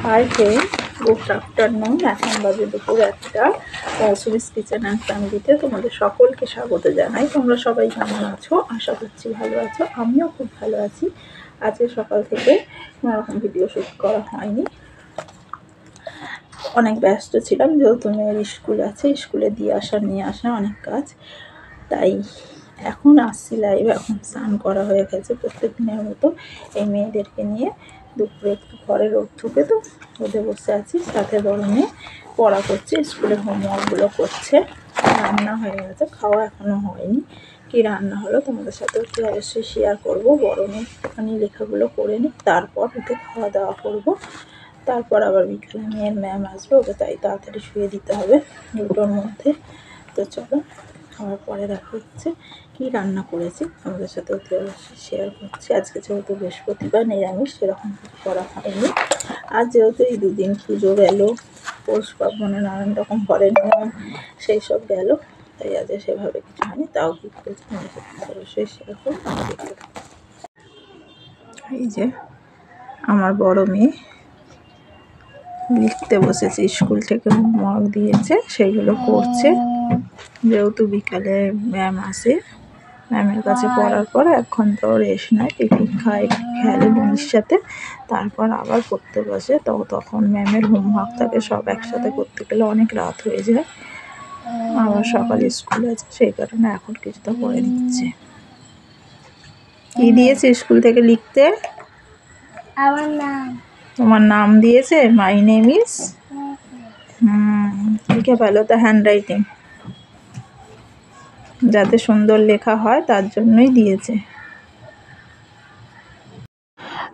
Hi friend, good afternoon. এখন বাজে দুপুর 1টা। সুমিস কিচেন অ্যান্ড ফ্যামিলিতে তোমাদের সকলকে স্বাগত জানাই। তোমরা সবাই কেমন আছো? আশা করছি ভালো আছো। আমিও খুব ভালো আছি। আজকে সকাল থেকে কোনোরকম ভিডিও শ্যুট করা হয়নি, অনেক ব্যস্ত ছিলাম। যেহেতু মেয়ের স্কুল আছে, স্কুলে দিয়ে আসা নিয়ে আসা অনেক কাজ, তাই এখন আসছি লাইভ। এখন স্নান করা হয়ে গেছে প্রত্যেক দিনের মতো। এই মেয়েদেরকে নিয়ে দুপুরে একটু ঘরে রোদ ঢুকে তো রোদে বসে আছি। সাথে বড় মেয়ে পড়া করছে, স্কুলের হোমওয়ার্কগুলো করছে। রান্না হয়ে গেছে, খাওয়া এখনও হয়নি। কি রান্না হলো তোমাদের সাথে একটু অবশ্যই শেয়ার করবো। বড় মেয়ে একটুখানি লেখাগুলো করে নিই, তারপর ওকে খাওয়া দাওয়া করবো। তারপর আবার বিকেলে মেয়ের ম্যাম আসবে, ওকে তাই তাড়াতাড়ি শুয়ে দিতে হবে 2টোর মধ্যে। তো চলো, খাওয়ার পরে দেখা হচ্ছে। কী রান্না করেছি আমাদের সাথে অতি অবশ্যই শেয়ার করছি। আজকে যেহেতু বৃহস্পতিবার, নিরামিষ সেরকম কিছু করা হয়নি। আর যেহেতু এই দুদিন পুজো গেল, পৌষ পার্বণে নানান রকম ঘরের নিয়ম সেই সব গেল, তাই আজ সেভাবে কিছু হয়নি। তাও কী করেছি আমাদের সাথে অবশ্যই শেয়ার করবো। এই যে আমার বড় মেয়ে লিখতে বসেছে, স্কুল থেকে হোমওয়ার্ক দিয়েছে সেগুলো করছে। যেহেতু বিকালে ম্যাম আসে, ম্যামের কাছে পড়ার পর 1 ঘন্টা রেস্ট নেয়, টিফিন খায়, খেলে বোনের সাথে, তারপর আবার পড়তে বসে। তো তখন ম্যামের হোমওয়ার্ক থাকে, সব একসাথে করতে গেলে অনেক রাত হয়ে যায়। আবার সকালে স্কুল আছে, সেই কারণে এখন কিছুটা পড়ে নিচ্ছে। কি দিয়েছে স্কুল থেকে লিখতে? আমার নাম। তোমার নাম দিয়েছে? My name is. লিখে ফেলো তো, হ্যান্ড রাইটিং যাতে সুন্দর লেখা হয় তার জন্যই দিয়েছে।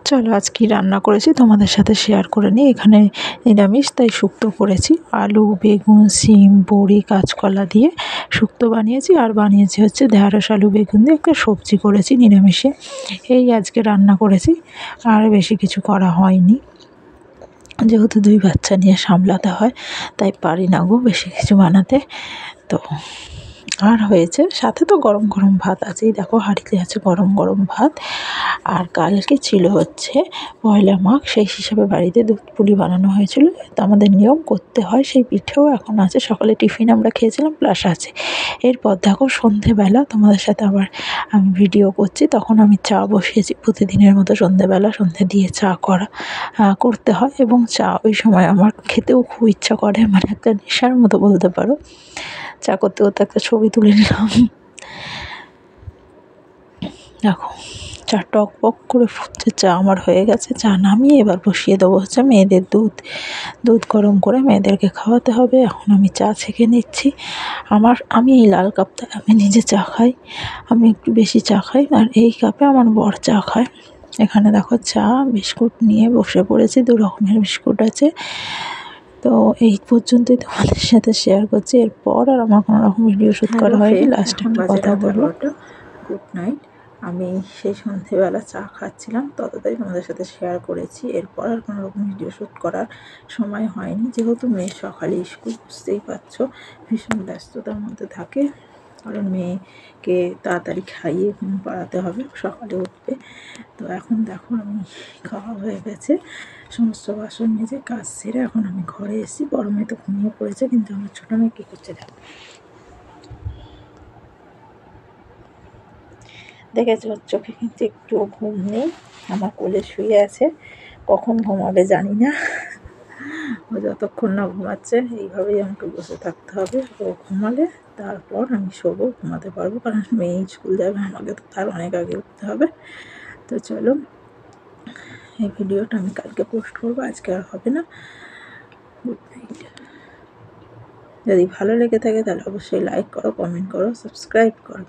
চলো আজ কি রান্না করেছি তোমাদের সাথে শেয়ার করে নিই। এখানে নিরামিষ, তাই শুক্তো করেছি। আলু, বেগুন, শিম, বড়ি, কাঁচকলা দিয়ে শুক্তো বানিয়েছি। আর বানিয়েছি হচ্ছে ঢ্যাঁড়স, আলু, বেগুন দিয়ে একটা সবজি করেছি নিরামিষে। এই আজকে রান্না করেছি, আর বেশি কিছু করা হয়নি। যেহেতু 2 বাচ্চা নিয়ে সামলাতে হয়, তাই পারি না গো বেশি কিছু বানাতে। তো আর হয়েছে সাথে তো গরম গরম ভাত আছেই, দেখো হাঁড়িতে আছে গরম গরম ভাত। আর কালকে ছিল হচ্ছে পয়লা মাঘ, সেই হিসাবে বাড়িতে দুধ পুলি বানানো হয়েছিল। তো আমাদের নিয়ম করতে হয়, সেই পিঠেও এখন আছে। সকালে টিফিন আমরা খেয়েছিলাম, প্লাস আছে। এরপর দেখো সন্ধেবেলা তোমাদের সাথে আবার আমি ভিডিও করছি, তখন আমি চা বসিয়েছি। প্রতিদিনের মতো সন্ধেবেলা সন্ধে দিয়ে চা করতে হয়, এবং চা ওই সময় আমার খেতেও খুব ইচ্ছা করে, মানে একটা নেশার মতো বলতে পারো। চা করতে করতে একটা ছবি তুলে নিলাম। দেখো চা টক বক করে ফুটছে, চা আমার হয়ে গেছে। চা নামিয়ে এবার বসিয়ে দেবো হচ্ছে মেয়েদের দুধ গরম করে মেয়েদেরকে খাওয়াতে হবে। এখন আমি চা ছেঁকে নিচ্ছি। আমি এই লাল কাপটা আমি নিজে চা খাই, আমি একটু বেশি চা খাই, আর এই কাপে আমার বর চা খায়। এখানে দেখো চা বিস্কুট নিয়ে বসে পড়েছি, 2 রকমের বিস্কুট আছে। তো এই পর্যন্তই তোমাদের সাথে শেয়ার করছি। এরপর আর আমার কোনো রকম ভিডিও শ্যুট করা হয়নি। লাস্টে একটা কথা বলবো, গুড নাইট। আমি সেই সন্ধেবেলা চা খাচ্ছিলাম, ততটাই তোমাদের সাথে শেয়ার করেছি। এরপর আর কোনো রকম ভিডিও শ্যুট করার সময় হয়নি। যেহেতু মেয়ের সকালে স্কুল, বুঝতেই পারছো ভীষণ ব্যস্ততার মধ্যে থাকে, কারণ মেয়েকে তাড়াতাড়ি খাইয়ে ঘুম পাড়াতে হবে, সকালে উঠবে। তো এখন দেখো আমি খাওয়া হয়ে গেছে, সমস্ত বাসন মেজে কাজ সেরে এখন আমি ঘরে এসেছি। বড় মেয়ে তো ঘুমিয়ে পড়েছে, কিন্তু আমার ছোটো মেয়ে কী করছে দেখো। দেখেছ চোখে কিন্তু একটুও ঘুম নেই, আমার কোলে শুয়ে আছে। কখন ঘুমাবে জানি না, ও যতক্ষণ না ঘুমাচ্ছে এইভাবেই আমাকে বসে থাকতে হবে। ও ঘুমালে তারপর আমি শোবো, ঘুমাতে পারবো, কারণ মেয়ে স্কুল যাবে, আমাকে তো তার অনেক আগে উঠতে হবে। তো চলো, এই ভিডিওটা আমি কালকে পোস্ট করবো, আজকে আর হবে না। Good night. যদি ভালো লেগে থাকে তাহলে অবশ্যই লাইক করো, কমেন্ট করো, সাবস্ক্রাইব করো।